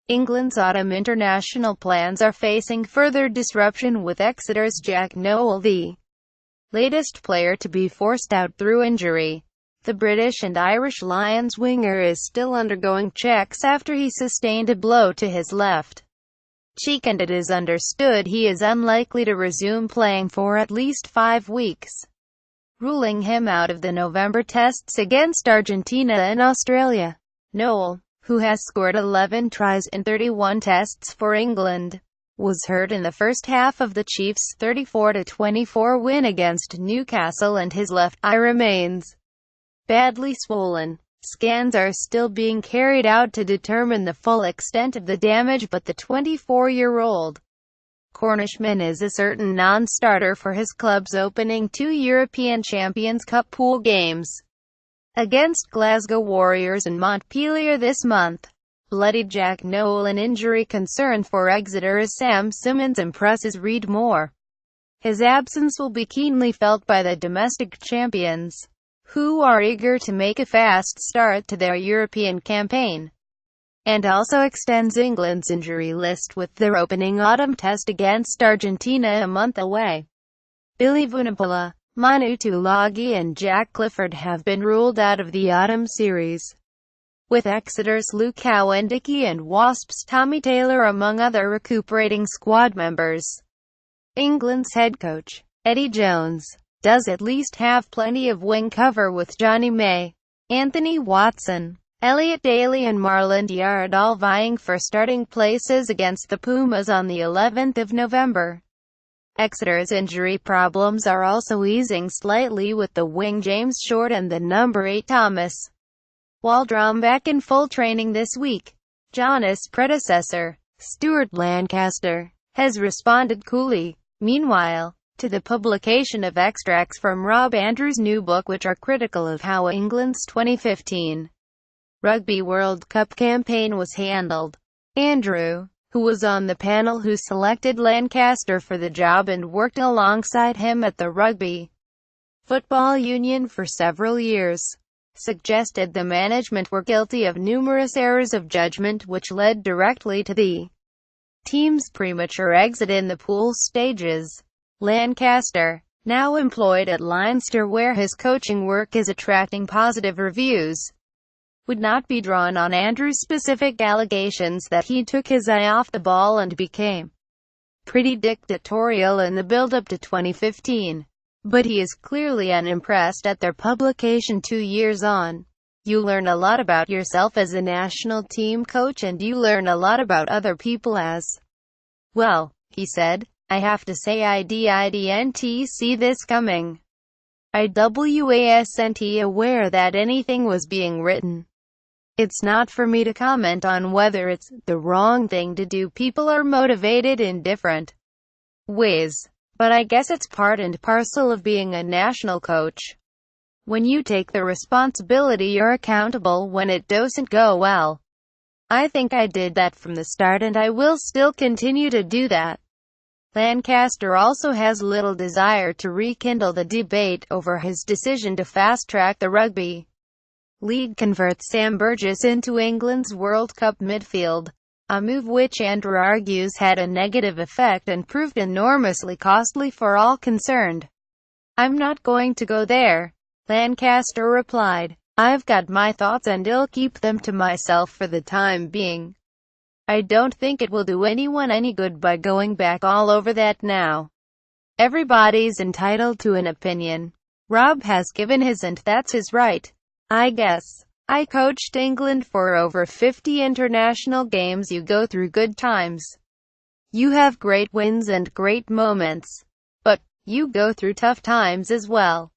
England's autumn international plans are facing further disruption, with Exeter's Jack Nowell the latest player to be forced out through injury. The British and Irish Lions winger is still undergoing checks after he sustained a blow to his left cheek, and it is understood he is unlikely to resume playing for at least 5 weeks, ruling him out of the November tests against Argentina and Australia. Nowell, who has scored 11 tries in 31 tests for England, was hurt in the first half of the Chiefs' 34-24 win against Newcastle, and his left eye remains badly swollen. Scans are still being carried out to determine the full extent of the damage, but the 24-year-old Cornishman is a certain non-starter for his club's opening 2 European Champions Cup pool games against Glasgow Warriors and Montpellier this month. Bloodied Jack Nowell, an injury concern for Exeter as Sam Simmonds impresses. Read more. His absence will be keenly felt by the domestic champions, who are eager to make a fast start to their European campaign, and also extends England's injury list with their opening autumn test against Argentina a month away. Billy Vunipola, Manu Tuilagi and Jack Clifford have been ruled out of the autumn series, with Exeter's Luke Cowan-Dickey and Wasps' Tommy Taylor among other recuperating squad members. England's head coach, Eddie Jones, does at least have plenty of wing cover, with Johnny May, Anthony Watson, Elliot Daly and Marland Yard all vying for starting places against the Pumas on the 11th of November. Exeter's injury problems are also easing slightly, with the wing James Short and the number 8 Thomas Waldrom back in full training this week. John's predecessor, Stuart Lancaster, has responded coolly, meanwhile, to the publication of extracts from Rob Andrews' new book, which are critical of how England's 2015 Rugby World Cup campaign was handled. Andrew, who was on the panel who selected Lancaster for the job and worked alongside him at the Rugby Football Union for several years, suggested the management were guilty of numerous errors of judgment which led directly to the team's premature exit in the pool stages. Lancaster, now employed at Leinster where his coaching work is attracting positive reviews, would not be drawn on Andrews' specific allegations that he took his eye off the ball and became pretty dictatorial in the build-up to 2015. But he is clearly unimpressed at their publication 2 years on. You learn a lot about yourself as a national team coach, and you learn a lot about other people as well, he said. I have to say I didn't see this coming. I wasn't aware that anything was being written. It's not for me to comment on whether it's the wrong thing to do. People are motivated in different ways. But I guess it's part and parcel of being a national coach. When you take the responsibility, you're accountable when it doesn't go well. I think I did that from the start, and I will still continue to do that. Lancaster also has little desire to rekindle the debate over his decision to fast-track the Rugby League convert Sam Burgess into England's World Cup midfield, a move which Andrew argues had a negative effect and proved enormously costly for all concerned. I'm not going to go there, Lancaster replied. I've got my thoughts and I'll keep them to myself for the time being. I don't think it will do anyone any good by going back all over that now. Everybody's entitled to an opinion. Rob has given his, and that's his right, I guess. I coached England for over 50 international games. You go through good times. You have great wins and great moments. But you go through tough times as well.